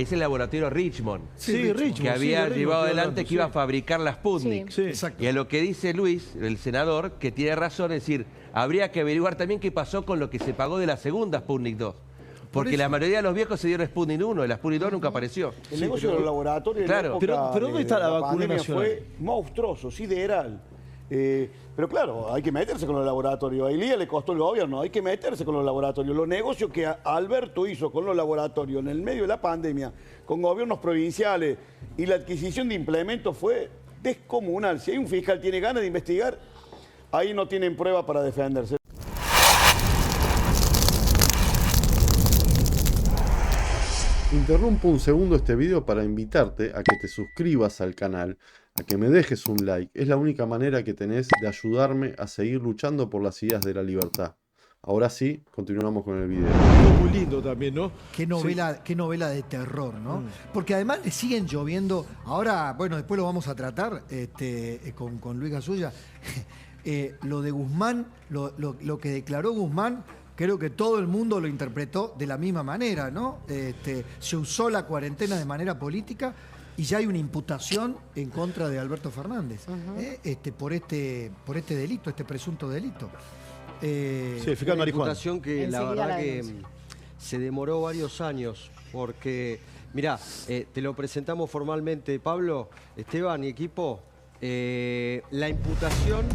es el laboratorio Richmond. Sí, Richmond. Que había llevado adelante hablando, que iba a fabricar las Sputnik. Sí, exacto. Y a lo que dice Luis, el senador, que tiene razón, es decir, habría que averiguar también qué pasó con lo que se pagó de la segunda Sputnik 2. Porque la mayoría de los viejos se dieron Sputnik 1 y la Sputnik 2 nunca apareció. El negocio de los laboratorios Claro. en la época Pero ¿dónde está la vacuna pandemia nacional? fue monstruoso, sideral. Pero claro, hay que meterse con los laboratorios. A Ilía le costó el gobierno, hay que meterse con los laboratorios. Los negocios que Alberto hizo con los laboratorios en el medio de la pandemia, con gobiernos provinciales y la adquisición de implementos fue descomunal. Si hay un fiscal que tiene ganas de investigar, ahí no tienen prueba para defenderse. Interrumpo un segundo este video para invitarte a que te suscribas al canal, a que me dejes un like. Es la única manera que tenés de ayudarme a seguir luchando por las ideas de la libertad. Ahora sí, continuamos con el video. Muy lindo también, ¿no? Qué novela de terror, ¿no? Porque además le siguen lloviendo. Ahora, bueno, después lo vamos a tratar con Luis Gasulla. Lo de Guzmán, lo que declaró Guzmán, creo que todo el mundo lo interpretó de la misma manera, ¿no? Se usó la cuarentena de manera política y ya hay una imputación en contra de Alberto Fernández por este delito, este presunto delito. Sí, fiscal Una Marijuana. imputación que la Enseguida verdad la que denuncia. se demoró varios años porque, mirá, te lo presentamos formalmente, Pablo, Esteban y equipo. La imputación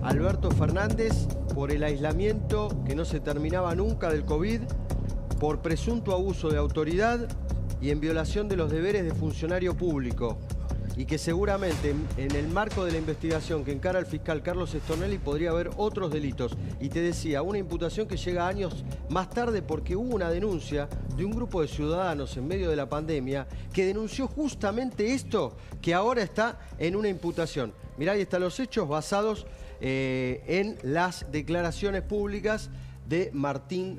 Alberto Fernández por el aislamiento que no se terminaba nunca del COVID, por presunto abuso de autoridad y en violación de los deberes de funcionario público. Y que seguramente en el marco de la investigación que encara el fiscal Carlos Stornelli podría haber otros delitos. Y te decía, una imputación que llega años más tarde porque hubo una denuncia de un grupo de ciudadanos en medio de la pandemia que denunció justamente esto que ahora está en una imputación. Mirá, ahí están los hechos basados en las declaraciones públicas de Martín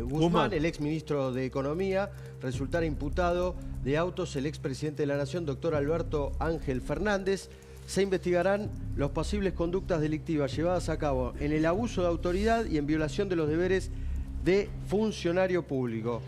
Guzmán, el exministro de Economía, resultar imputado de autos el expresidente de la Nación, doctor Alberto Ángel Fernández. Se investigarán las posibles conductas delictivas llevadas a cabo en el abuso de autoridad y en violación de los deberes de funcionario público.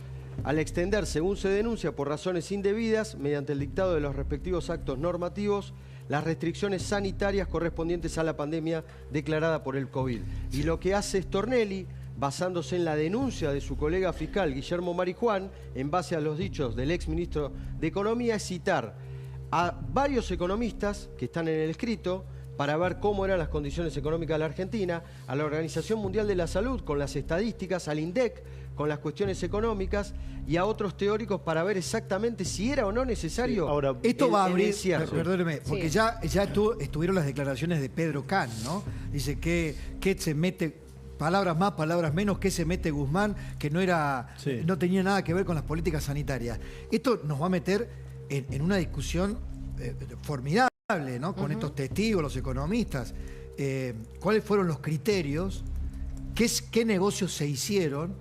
Al extender, según se denuncia, por razones indebidas, mediante el dictado de los respectivos actos normativos, las restricciones sanitarias correspondientes a la pandemia declarada por el COVID. Y lo que hace Stornelli, basándose en la denuncia de su colega fiscal Guillermo Marijuán, en base a los dichos del exministro de Economía, es citar a varios economistas que están en el escrito para ver cómo eran las condiciones económicas de la Argentina, a la Organización Mundial de la Salud con las estadísticas, al INDEC con las cuestiones económicas y a otros teóricos para ver exactamente si era o no necesario. Sí, ahora, Esto va a abrir, encierro. perdóneme, porque Sí. ya estuvieron las declaraciones de Pedro Can, ¿no? Dice que se mete, palabras más, palabras menos, que se mete Guzmán, que no tenía nada que ver con las políticas sanitarias. Esto nos va a meter en una discusión formidable, ¿no? Con estos testigos, los economistas. ¿Cuáles fueron los criterios? ¿Qué negocios se hicieron?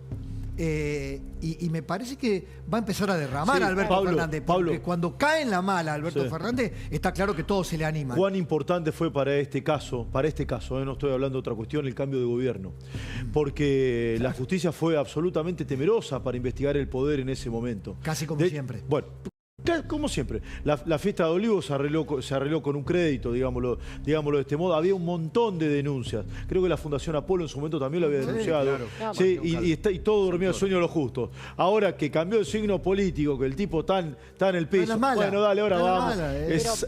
Y me parece que va a empezar a derramar Sí, a Alberto Pablo, Fernández. Porque cuando cae en la mala Alberto Fernández, está claro que todo se le anima. ¿Cuán importante fue para este caso, no estoy hablando de otra cuestión, el cambio de gobierno? Porque la justicia fue absolutamente temerosa para investigar el poder en ese momento. Casi como siempre. Bueno, como siempre. La fiesta de Olivos se arregló con un crédito, digámoslo de este modo. Había un montón de denuncias. Creo que la Fundación Apolo en su momento también lo había denunciado. Claro. Sí, y todo dormía el sueño de los justos. Ahora que cambió el signo político, que el tipo está en el piso. Bueno, dale, ahora vamos.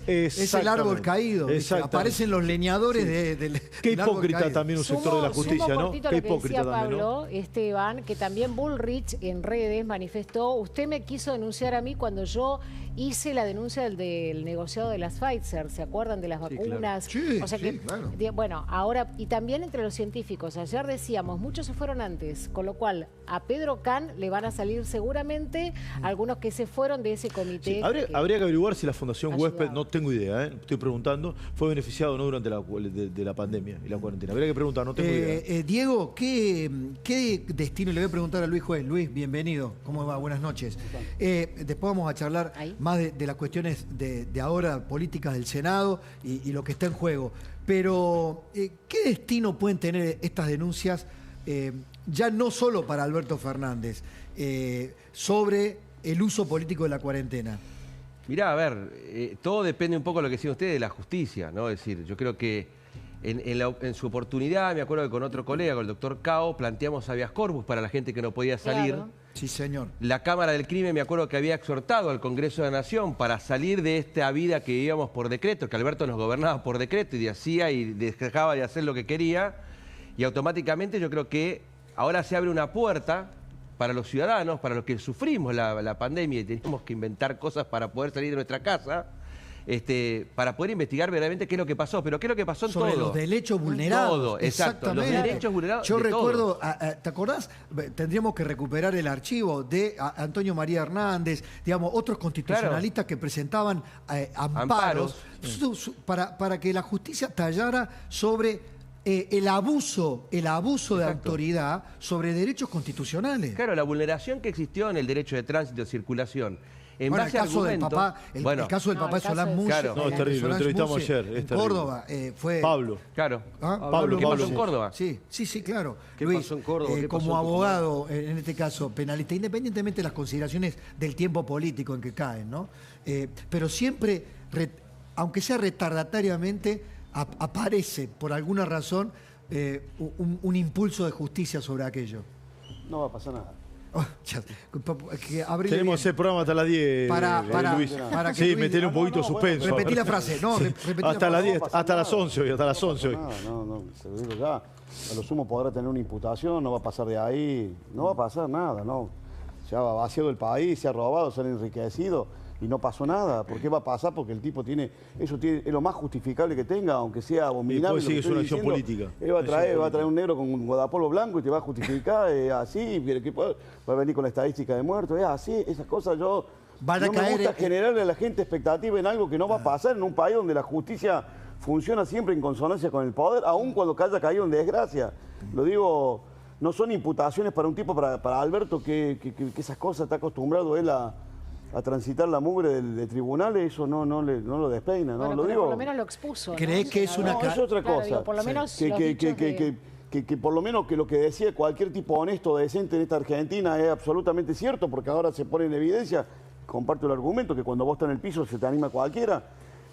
Es el árbol caído. Aparecen los leñadores del Qué del árbol hipócrita caído. también un sector de la justicia, sumo ¿no? cortito Qué lo que hipócrita decía también, ¿no? Pablo, Esteban, que también Bullrich en redes manifestó, usted me quiso denunciar a mí cuando yo hice la denuncia del negociado de las Pfizer, ¿se acuerdan de las vacunas? Sí, o sea que, claro. bueno, ahora, y también entre los científicos, ayer decíamos, muchos se fueron antes, con lo cual a Pedro Can le van a salir seguramente algunos que se fueron de ese comité. Sí, habría que averiguar si la Fundación ayudaba. Huésped, no tengo idea, estoy preguntando, fue beneficiado o no durante de la pandemia y la cuarentena. Habría que preguntar, no tengo idea. Diego, ¿qué destino? Le voy a preguntar a Luis Juez. Luis, bienvenido. ¿Cómo va? Buenas noches. Después vamos a charlar más de las cuestiones de ahora, políticas del Senado y lo que está en juego. Pero, ¿qué destino pueden tener estas denuncias, ya no solo para Alberto Fernández, sobre el uso político de la cuarentena? Mirá, a ver, todo depende un poco de lo que decían ustedes de la justicia, ¿no? Es decir, yo creo que en su oportunidad, me acuerdo que con otro colega, con el doctor Cao, planteamos habeas corpus para la gente que no podía salir. Claro. Sí, señor. La Cámara del Crimen, me acuerdo que había exhortado al Congreso de la Nación para salir de esta vida que vivíamos por decreto, que Alberto nos gobernaba por decreto y hacía y dejaba de hacer lo que quería. Y automáticamente yo creo que ahora se abre una puerta para los ciudadanos, para los que sufrimos la pandemia y tenemos que inventar cosas para poder salir de nuestra casa, para poder investigar verdaderamente qué es lo que pasó. Pero qué es lo que pasó en Sobre todo. los derechos vulnerados. Todo, exacto. Los derechos vulnerados. Yo de recuerdo, todo. ¿te acordás? Tendríamos que recuperar el archivo de Antonio María Hernández, digamos, otros constitucionalistas que presentaban amparos para que la justicia tallara sobre el abuso de autoridad sobre derechos constitucionales. Claro, la vulneración que existió en el derecho de tránsito y circulación. En base el caso del papá, el caso del papá de Solán Musso. Claro. No, es terrible, lo entrevistamos ayer. En Córdoba fue... Pablo. Claro. Pablo, ¿Qué pasó en Córdoba? Sí, claro. ¿Qué Luis, pasó en Córdoba? ¿Qué pasó como en abogado, en este caso penalista, independientemente de las consideraciones del tiempo político en que caen, ¿no? Pero siempre, aunque sea retardatariamente, aparece por alguna razón un impulso de justicia sobre aquello. No va a pasar nada. Tenemos el programa hasta las 10, Luis. Para que sí, Luis, meter un poquito de suspenso. Repetí la frase. No, sí. repetí Hasta la las frase. 10, hasta las 11 hoy, hasta las 11 hoy. No, se lo digo ya. A lo sumo podrá tener una imputación, no va a pasar de ahí. No va a pasar nada, no. Se ha vaciado el país, se ha robado, se han enriquecido y no pasó nada. ¿Por qué va a pasar? Porque el tipo es lo más justificable que tenga, aunque sea abominable. Y después sigue una acción política. Él va a traer un negro con un guardapolvo blanco y te va a justificar, así, va a venir con la estadística de muertos, así, esas cosas yo... Van a no caer me gusta generarle a la gente expectativa en algo que no va a pasar en un país donde la justicia funciona siempre en consonancia con el poder, aun cuando haya caído en desgracia. Lo digo, no son imputaciones para un tipo, para Alberto, que esas cosas está acostumbrado él a transitar la mugre de tribunales, eso no lo despeina, ¿no? Bueno, Lo pero digo. por lo menos lo expuso, ¿no? ¿Crees que es una... No, es otra Claro, cosa. digo, por lo menos que, los que, dichos que, de- que por lo menos que lo que decía cualquier tipo honesto, decente en esta Argentina es absolutamente cierto, porque ahora se pone en evidencia, comparto el argumento, que cuando vos estás en el piso se te anima cualquiera.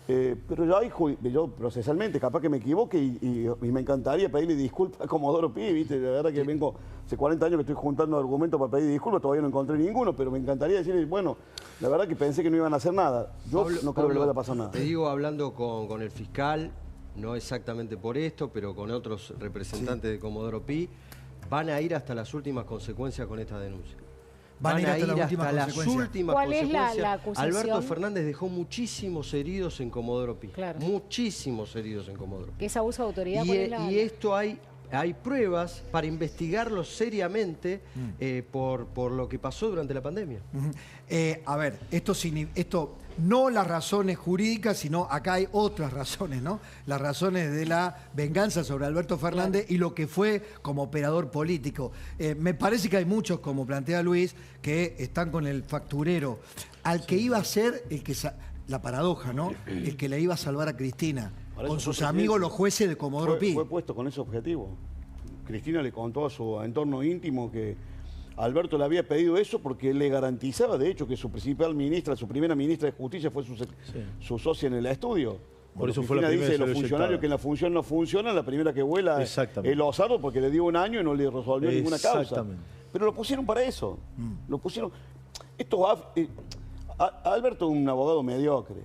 Pero yo procesalmente, capaz que me equivoque y me encantaría pedirle disculpas a Comodoro Pi, ¿viste? La verdad que vengo hace 40 años que estoy juntando argumentos para pedir disculpas, todavía no encontré ninguno, pero me encantaría decirle, bueno, la verdad que pensé que no iban a hacer nada. Yo no creo que le vaya a pasar nada. Te digo, hablando con el fiscal, no exactamente por esto, pero con otros representantes de Comodoro Pi, van a ir hasta las últimas consecuencias con esta denuncia. Van a ir hasta las últimas las consecuencias. últimas ¿Cuál es la consecuencias. acusación? Alberto Fernández dejó muchísimos heridos en Comodoro Pi. Claro. Muchísimos heridos en Comodoro Pi. ¿Que es abuso de autoridad? ¿Cuál es la- Y esto hay pruebas para investigarlo seriamente por lo que pasó durante la pandemia. Ujú. A ver, esto no las razones jurídicas, sino acá hay otras razones, ¿no? Las razones de la venganza sobre Alberto Fernández y lo que fue como operador político. Me parece que hay muchos, como plantea Luis, que están con el facturero. Al que iba a ser la paradoja, ¿no? El que le iba a salvar a Cristina. Para eso Con fue sus amigos presidente. los jueces de Comodoro Pi. Fue puesto con ese objetivo. Cristina le contó a su entorno íntimo que Alberto le había pedido eso porque él le garantizaba, de hecho, que su principal ministra, su primera ministra de Justicia fue su socia en el estudio. Por eso Cuando fue la Cristina primera dice que los se lo funcionarios eyectaba. que en la función no funcionan, la primera que vuela Exactamente. es Lozano porque le dio un año y no le resolvió ninguna causa. Exactamente. Pero lo pusieron para eso. Lo pusieron. Alberto es un abogado mediocre,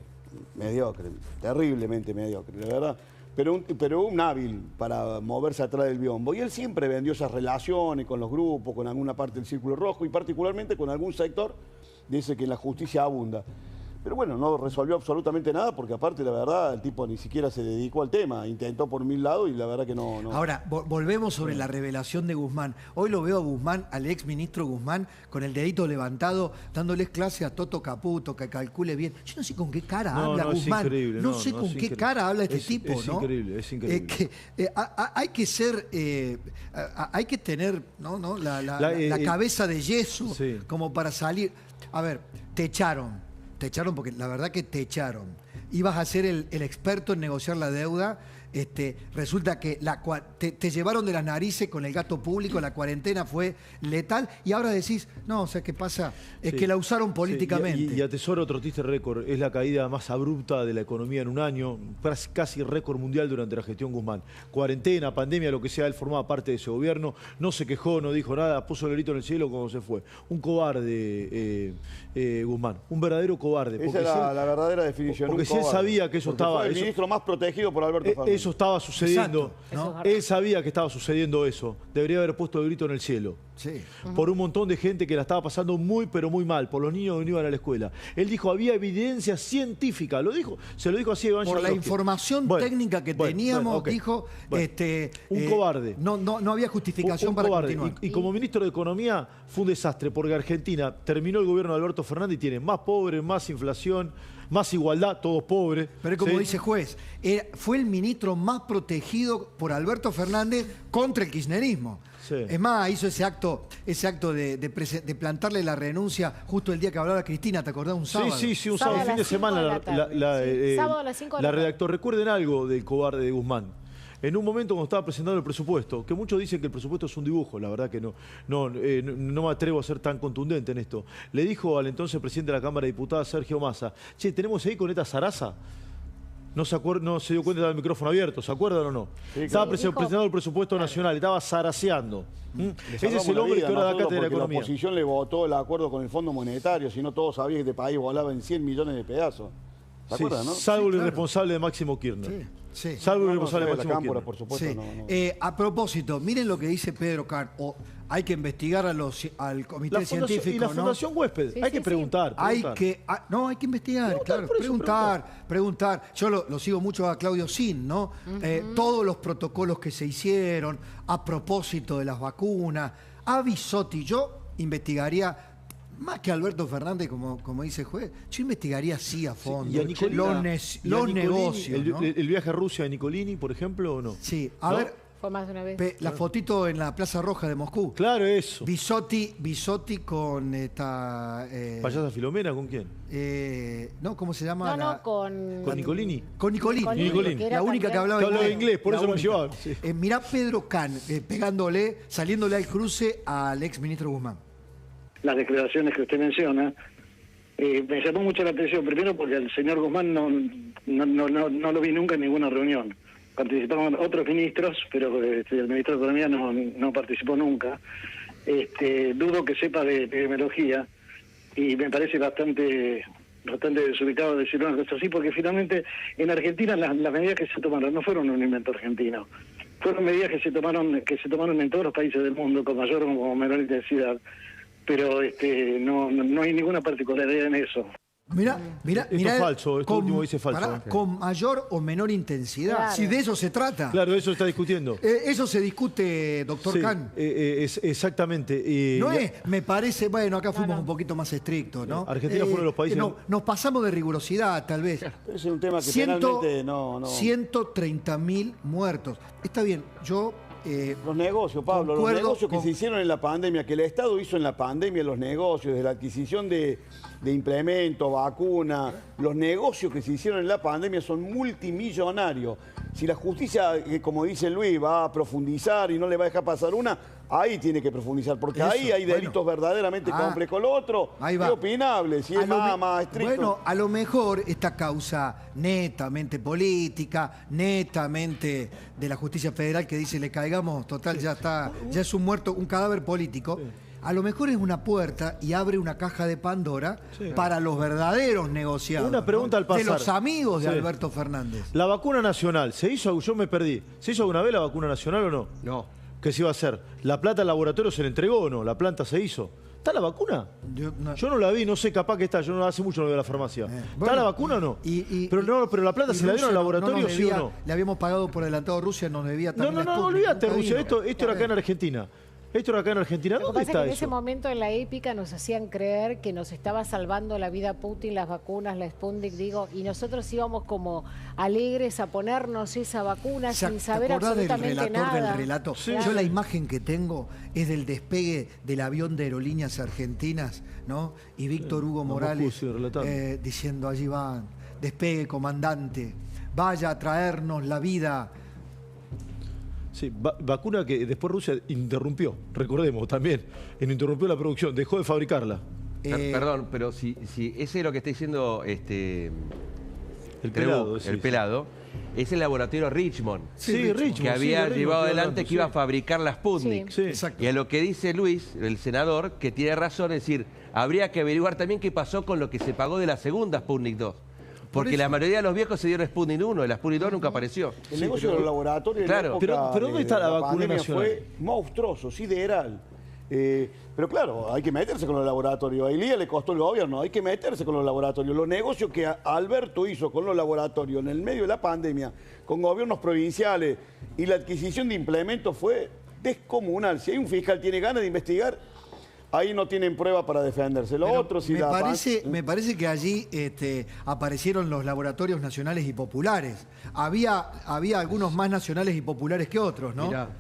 terriblemente mediocre, la verdad. Pero un hábil para moverse atrás del biombo. Y él siempre vendió esas relaciones con los grupos, con alguna parte del Círculo Rojo y particularmente con algún sector, dice que en la justicia abunda. Pero bueno, no resolvió absolutamente nada porque aparte, la verdad, el tipo ni siquiera se dedicó al tema. Intentó por 1000 lados y la verdad que no. Ahora, volvemos sobre la revelación de Guzmán. Hoy lo veo a Guzmán, al ex ministro Guzmán, con el dedito levantado, dándoles clase a Toto Caputo, que calcule bien. Yo no sé con qué cara habla es Guzmán. increíble, No sé es con qué increíble. cara habla este Es- tipo, es ¿no? increíble, es increíble. Hay que ser, hay que tener la cabeza de yeso Sí. como para salir. A ver, te echaron porque la verdad que te echaron. Ibas a ser el experto en negociar la deuda resulta que te llevaron de las narices con el gasto público, la cuarentena fue letal, y ahora decís, no, o sea, ¿qué pasa? Es que la usaron políticamente. Y atesora otro triste récord, es la caída más abrupta de la economía en un año, casi récord mundial durante la gestión Guzmán. Cuarentena, pandemia, lo que sea, él formaba parte de ese gobierno, no se quejó, no dijo nada, puso el grito en el cielo cuando se fue. Un cobarde, Guzmán, un verdadero cobarde. Esa es la verdadera definición. Porque si él sabía que eso estaba... Fue el ministro más protegido por Alberto Fernández. Eso estaba sucediendo. Exacto, ¿no? Él sabía que estaba sucediendo eso. Debería haber puesto el grito en el cielo. Sí. Por un montón de gente que la estaba pasando muy, pero muy mal. Por los niños que no iban a la escuela. Él dijo, había evidencia científica. Lo dijo, se lo dijo así a Iván Por la Yablowski. información técnica que teníamos, okay. dijo, un cobarde. No había justificación para cobarde. continuar. Y como ministro de Economía fue un desastre, porque Argentina terminó el gobierno de Alberto Fernández y tiene más pobres, más inflación, más igualdad, todos pobres. Pero como dice juez, fue el ministro más protegido por Alberto Fernández contra el kirchnerismo. Sí. Es más, hizo ese acto de plantarle la renuncia justo el día que hablaba Cristina, ¿te acordás? Un sábado. Sí, un sábado, fin de semana. Sábado a las 5 de la tarde. La redactó. Recuerden algo del cobarde de Guzmán. En un momento cuando estaba presentando el presupuesto, que muchos dicen que el presupuesto es un dibujo, la verdad que no me atrevo a ser tan contundente en esto. Le dijo al entonces presidente de la Cámara de Diputados, Sergio Massa, che, ¿tenemos ahí con esta zaraza? No se dio cuenta del micrófono abierto, ¿se acuerdan o no? Sí, estaba presentando el presupuesto nacional, estaba zaraseando. Ese es el hombre que ahora da cátedra de economía. La oposición le votó el acuerdo con el Fondo Monetario, si no todos sabían que este país volaba en 100 millones de pedazos. ¿Se acuerdan, no? Salvo el irresponsable de Máximo Kirchner. Sí. Salvo el irresponsable de Máximo Kirchner. Por supuesto, sí. A propósito, miren lo que dice Pedro Kahn. Hay que investigar al comité científico. Y la Fundación Huésped. Hay que preguntar. Hay que investigar, claro. Preguntar. Yo lo sigo mucho a Claudio Zin, ¿no? Todos los protocolos que se hicieron a propósito de las vacunas. A Bisotti, yo investigaría. Más que Alberto Fernández, como dice el juez, yo investigaría sí a fondo. ¿Y a Nicolini, los negocios. ¿no? El viaje a Rusia de Nicolini, por ejemplo, o no? Sí, a ver. Fue más de una vez. La fotito en la Plaza Roja de Moscú. Claro, eso. Bisotti con esta... ¿Payasa Filomena con quién? No, ¿cómo se llama? ¿Con Nicolini? Con Nicolini. La única que hablaba inglés, por eso me llevaba. Sí. Mirá Pedro Kahn saliéndole al cruce al ex ministro Guzmán. Las declaraciones que usted menciona, me llamó mucho la atención, primero porque el señor Guzmán no lo vi nunca en ninguna reunión. Participaron otros ministros, pero el ministro de Economía no participó nunca. Dudo que sepa de epidemiología y me parece bastante desubicado decir una cosa así, porque finalmente en Argentina las medidas que se tomaron no fueron un invento argentino. Fueron medidas que se tomaron en todos los países del mundo con mayor o con menor intensidad. Pero no hay ninguna particularidad en eso. Mirá, esto es falso, esto último dice falso. Con mayor o menor intensidad, claro. Si de eso se trata. Claro, eso se está discutiendo. Eso se discute, doctor Kahn. Exactamente. Me parece, bueno, acá fuimos un poquito más estrictos, ¿no? Argentina fue uno de los países... nos pasamos de rigurosidad, tal vez. Es un tema que finalmente no... 130.000 muertos. Está bien, yo... los negocios, Pablo, los negocios que se hicieron en la pandemia, que el Estado hizo en la pandemia, los negocios, de la adquisición de implementos, vacunas, los negocios que se hicieron en la pandemia son multimillonarios. Si la justicia, como dice Luis, va a profundizar y no le va a dejar pasar una, ahí tiene que profundizar, porque ahí hay delitos verdaderamente complejos. Lo otro es opinable, si es más estricto. Bueno, a lo mejor esta causa netamente política, netamente de la justicia federal que dice le caigamos, total, ya es un muerto, un cadáver político. Sí. A lo mejor es una puerta y abre una caja de Pandora para los verdaderos negociados. Una pregunta al pasar. De los amigos de Alberto Fernández. La vacuna nacional, ¿se hizo? Yo me perdí. ¿Se hizo alguna vez la vacuna nacional o no? No. ¿Qué se iba a hacer? ¿La plata al laboratorio se le entregó o no? ¿La planta se hizo? ¿Está la vacuna? Yo no la vi, no sé, capaz que está. Yo hace mucho no veo la farmacia. ¿Está la vacuna o no? Pero la plata se la dieron al laboratorio, ¿sí o no? Le habíamos pagado por adelantado a Rusia, nos debía también. No, olvídate, Rusia. Esto era acá en Argentina. Esto era acá en Argentina. ¿Dónde está en eso? ese momento en la épica nos hacían creer que nos estaba salvando la vida Putin, las vacunas, la Sputnik, y nosotros íbamos como alegres a ponernos esa vacuna sin saber absolutamente nada. Del relato? Sí. Yo la imagen que tengo es del despegue del avión de Aerolíneas Argentinas, ¿no? Y Víctor Hugo Morales diciendo, allí van, despegue, comandante. vaya a traernos la vida. Sí, vacuna que después Rusia interrumpió, recordemos también, interrumpió la producción, dejó de fabricarla. Perdón, pero si ese es lo que está diciendo El pelado. el pelado, es el laboratorio Richmond. Sí, Richmond. Que había llevado adelante hablando, que iba a fabricar la Sputnik. Sí, exacto. Y a lo que dice Luis, el senador, que tiene razón, es decir, habría que averiguar también qué pasó con lo que se pagó de la segunda Sputnik 2. Porque la mayoría de los viejos se dieron Sputnik 1 y la Sputnik 2 nunca apareció. El negocio de los laboratorios claro. en la época Pero ¿dónde está la vacuna pandemia nacional? fue monstruoso, sideral. Pero claro, hay que meterse con los laboratorios. A Ilía le costó el gobierno, hay que meterse con los laboratorios. Los negocios que Alberto hizo con los laboratorios en el medio de la pandemia, con gobiernos provinciales y la adquisición de implementos fue descomunal. Si hay un fiscal que tiene ganas de investigar, ahí no tienen prueba para defenderse. Lo otro sí me parece que allí aparecieron los laboratorios nacionales y populares. Había algunos más nacionales y populares que otros, ¿no? Mirá,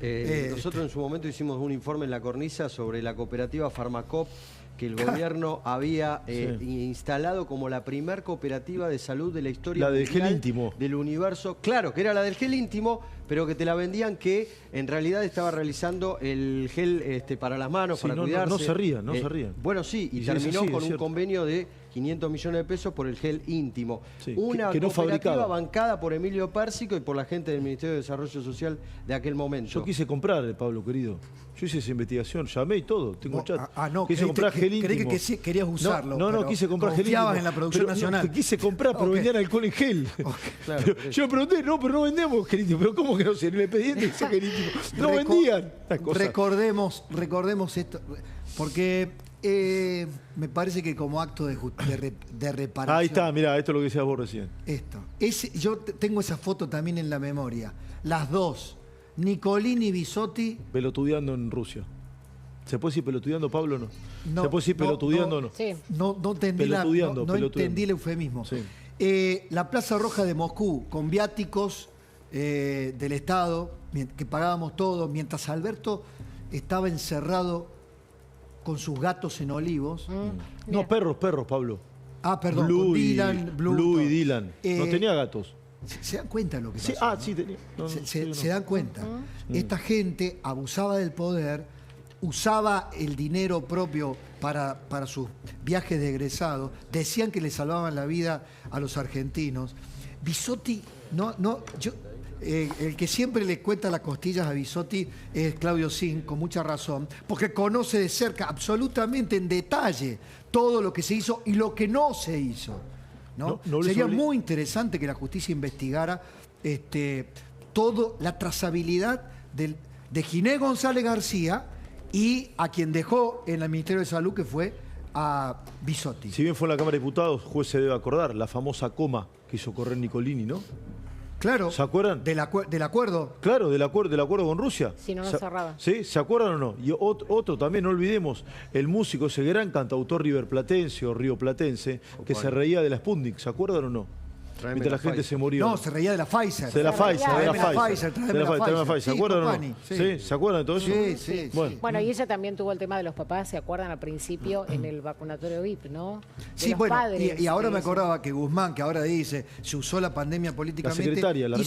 nosotros en su momento hicimos un informe en La Cornisa sobre la cooperativa Farmacop, que el gobierno había instalado como la primer cooperativa de salud de la historia La del gel íntimo. del universo. Claro, que era la del gel íntimo, pero que te la vendían que en realidad estaba realizando el gel para las manos, para cuidarse. No se rían. Bueno, sí, y terminó con un convenio de 500 millones de pesos por el gel íntimo. Sí, Una que no cooperativa fabricaba. bancada por Emilio Pérsico y por la gente del Ministerio de Desarrollo Social de aquel momento. Yo quise comprar, Pablo, querido. Yo hice esa investigación, llamé y todo, tengo chat. No, quise comprar gel íntimo. Creí que sí querías usarlo. No, quise comprar gel íntimo. Confiabas en la producción nacional. Quise comprar, pero vendían alcohol en gel. Claro, pero yo pregunté, pero no vendemos gel íntimo. Pero ¿cómo que no sé? En el expediente dice gel íntimo. No vendían. Recordemos esto, porque me parece que como acto de reparación. Ahí está, mirá, esto es lo que decías vos recién. Yo tengo esa foto también en la memoria. Las dos, Nicolini y Bisotti. Pelotudeando en Rusia. ¿Se puede decir pelotudeando, Pablo, o no? No, ¿Se puede decir pelotudeando o no? Sí. No entendí el eufemismo. Sí. La Plaza Roja de Moscú, con viáticos del Estado, que pagábamos todos, mientras Alberto estaba encerrado con sus gatos en Olivos. No, perros, Pablo. Perdón, Blue con Dylan, Blue y Dylan. No tenía gatos. ¿Se dan cuenta de lo que pasó? Sí, tenía. Se dan cuenta. Esta gente abusaba del poder, usaba el dinero propio para sus viajes de egresado, decían que le salvaban la vida a los argentinos. Bisotti, el que siempre le cuenta las costillas a Bisotti es Claudio Zin, con mucha razón, porque conoce de cerca, absolutamente en detalle, todo lo que se hizo y lo que no se hizo. Sería muy interesante que la justicia investigara toda la trazabilidad de Ginés González García y a quien dejó en el Ministerio de Salud, que fue a Bisotti. Si bien fue en la Cámara de Diputados, juez se debe acordar, la famosa coma que hizo correr Nicolini, ¿no? Claro. ¿Se acuerdan? Del acuerdo. Claro, del acuerdo con Rusia. Si no, no cerraba. ¿Sí? ¿Se acuerdan o no? Y otro también, no olvidemos, el músico, ese gran cantautor riverplatense o rioplatense, que se reía de la Sputnik. ¿Se acuerdan o no? Mientras la gente se moría. No, se reía de la Pfizer. De la Pfizer. ¿Se acuerdan o no? Sí. ¿Se acuerdan de todo eso? Sí. Bueno, y ella también tuvo el tema de los papás, ¿se acuerdan al principio en el vacunatorio VIP, no? De los padres, y ahora me acordaba que Guzmán, que ahora dice, se usó la pandemia políticamente, la secretaria, la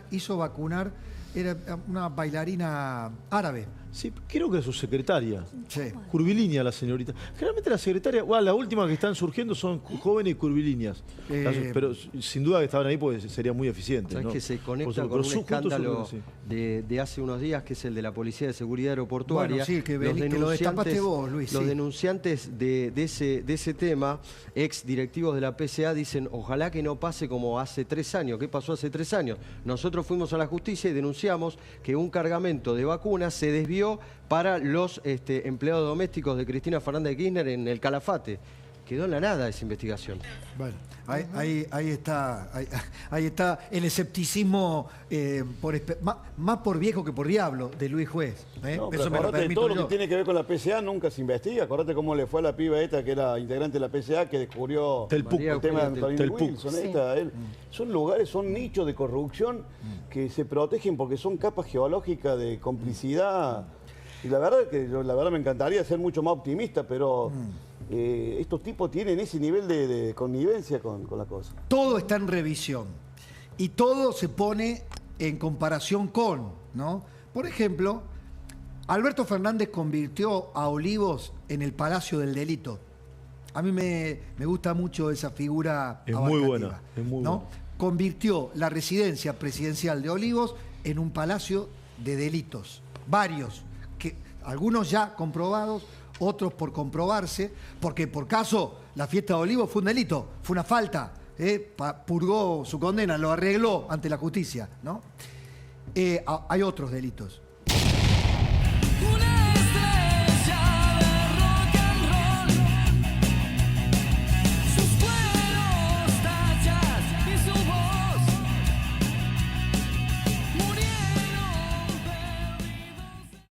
hizo vacunar, era una bailarina árabe. Sí, creo que es su secretaria. Sí. Curvilínea la señorita. Generalmente la secretaria, la última que están surgiendo son jóvenes y curvilíneas. Pero sin duda que estaban ahí porque sería muy eficiente. ¿Sabes ¿no? que se conecta con un escándalo de hace unos días, que es el de la Policía de Seguridad Aeroportuaria? Bueno, sí, que lo destapaste vos, Luis. Los denunciantes de ese tema, ex directivos de la PCA, dicen, ojalá que no pase como hace 3 años. ¿Qué pasó hace 3 años? Nosotros fuimos a la justicia y denunciamos que un cargamento de vacunas se desvió para los empleados domésticos de Cristina Fernández de Kirchner en el Calafate. Quedó en la nada esa investigación. Bueno, ahí está el escepticismo más por viejo que por diablo de Luis Juez. No, pero acordate de todo lo que tiene que ver con la PCA nunca se investiga. Acordate cómo le fue a la piba esta que era integrante de la PCA, que descubrió el tema de Antonio Wilson. Son lugares, son nichos de corrupción que se protegen porque son capas geológicas de complicidad. Y la verdad me encantaría ser mucho más optimista, pero estos tipos tienen ese nivel de connivencia con la cosa. Todo está en revisión. y todo se pone en comparación con, ¿no? Por ejemplo, Alberto Fernández convirtió a Olivos en el Palacio del Delito. A mí me gusta mucho esa figura Es abarcativa, muy buena, es muy ¿no? buena. Convirtió la residencia presidencial de Olivos en un palacio de delitos. Varios, que algunos ya comprobados, otros por comprobarse, porque por caso la fiesta de Olivos fue un delito, fue una falta, purgó su condena, lo arregló ante la justicia, ¿no? Hay otros delitos.